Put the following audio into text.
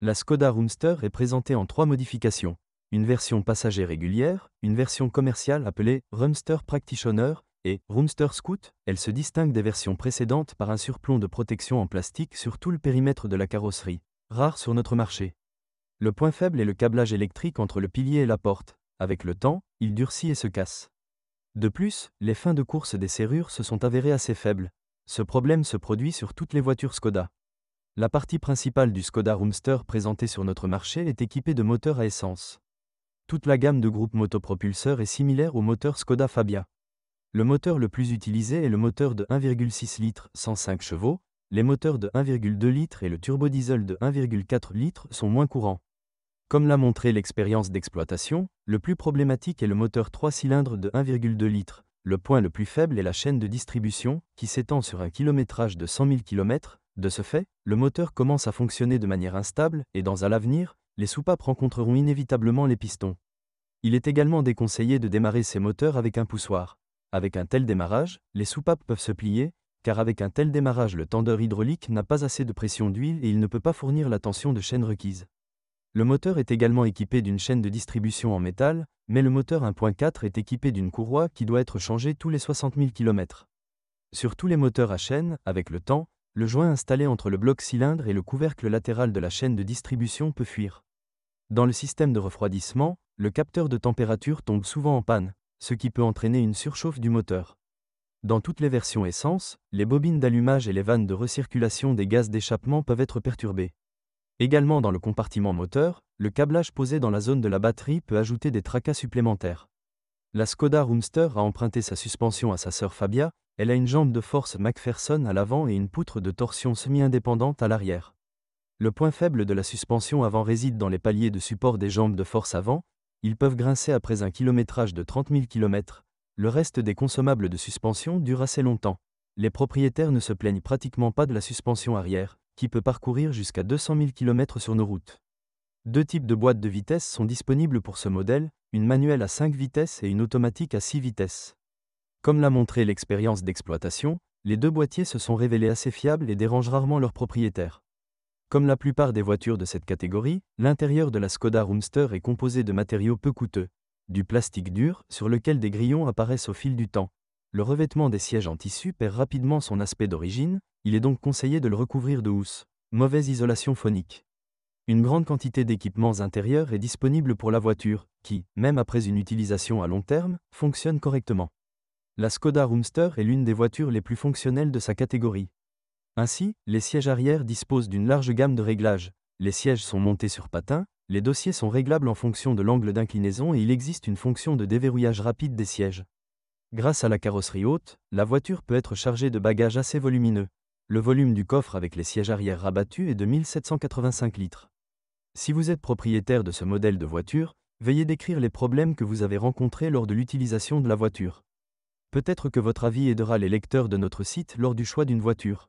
La Škoda Roomster est présentée en 3 modifications. Une version passager régulière, une version commerciale appelée Roomster Practitioner et Roomster Scoot. Elle se distingue des versions précédentes par un surplomb de protection en plastique sur tout le périmètre de la carrosserie, rare sur notre marché. Le point faible est le câblage électrique entre le pilier et la porte. Avec le temps, il durcit et se casse. De plus, les fins de course des serrures se sont avérées assez faibles. Ce problème se produit sur toutes les voitures Škoda. La partie principale du Škoda Roomster présentée sur notre marché est équipée de moteurs à essence. Toute la gamme de groupe motopropulseur est similaire au moteur Škoda Fabia. Le moteur le plus utilisé est le moteur de 1,6 litres 105 chevaux, les moteurs de 1,2 litres et le turbodiesel de 1,4 litres sont moins courants. Comme l'a montré l'expérience d'exploitation, le plus problématique est le moteur 3 cylindres de 1,2 litres. Le point le plus faible est la chaîne de distribution, qui s'étend sur un kilométrage de 100 000 km. De ce fait, le moteur commence à fonctionner de manière instable et à l'avenir, les soupapes rencontreront inévitablement les pistons. Il est également déconseillé de démarrer ces moteurs avec un poussoir. Avec un tel démarrage, les soupapes peuvent se plier, car avec un tel démarrage le tendeur hydraulique n'a pas assez de pression d'huile et il ne peut pas fournir la tension de chaîne requise. Le moteur est également équipé d'une chaîne de distribution en métal, mais le moteur 1.4 est équipé d'une courroie qui doit être changée tous les 60 000 km. Sur tous les moteurs à chaîne, avec le temps, le joint installé entre le bloc cylindre et le couvercle latéral de la chaîne de distribution peut fuir. Dans le système de refroidissement, le capteur de température tombe souvent en panne, ce qui peut entraîner une surchauffe du moteur. Dans toutes les versions essence, les bobines d'allumage et les vannes de recirculation des gaz d'échappement peuvent être perturbées. Également dans le compartiment moteur, le câblage posé dans la zone de la batterie peut ajouter des tracas supplémentaires. La Škoda Roomster a emprunté sa suspension à sa sœur Fabia. Elle a une jambe de force McPherson à l'avant et une poutre de torsion semi-indépendante à l'arrière. Le point faible de la suspension avant réside dans les paliers de support des jambes de force avant. Ils peuvent grincer après un kilométrage de 30 000 km. Le reste des consommables de suspension dure assez longtemps. Les propriétaires ne se plaignent pratiquement pas de la suspension arrière, qui peut parcourir jusqu'à 200 000 km sur nos routes. 2 types de boîtes de vitesses sont disponibles pour ce modèle, une manuelle à 5 vitesses et une automatique à 6 vitesses. Comme l'a montré l'expérience d'exploitation, les 2 boîtiers se sont révélés assez fiables et dérangent rarement leurs propriétaires. Comme la plupart des voitures de cette catégorie, l'intérieur de la Škoda Roomster est composé de matériaux peu coûteux. Du plastique dur, sur lequel des grillons apparaissent au fil du temps. Le revêtement des sièges en tissu perd rapidement son aspect d'origine, il est donc conseillé de le recouvrir de housse. Mauvaise isolation phonique. Une grande quantité d'équipements intérieurs est disponible pour la voiture, qui, même après une utilisation à long terme, fonctionne correctement. La Škoda Roomster est l'une des voitures les plus fonctionnelles de sa catégorie. Ainsi, les sièges arrière disposent d'une large gamme de réglages. Les sièges sont montés sur patins, les dossiers sont réglables en fonction de l'angle d'inclinaison et il existe une fonction de déverrouillage rapide des sièges. Grâce à la carrosserie haute, la voiture peut être chargée de bagages assez volumineux. Le volume du coffre avec les sièges arrière rabattus est de 1785 litres. Si vous êtes propriétaire de ce modèle de voiture, veuillez décrire les problèmes que vous avez rencontrés lors de l'utilisation de la voiture. Peut-être que votre avis aidera les lecteurs de notre site lors du choix d'une voiture.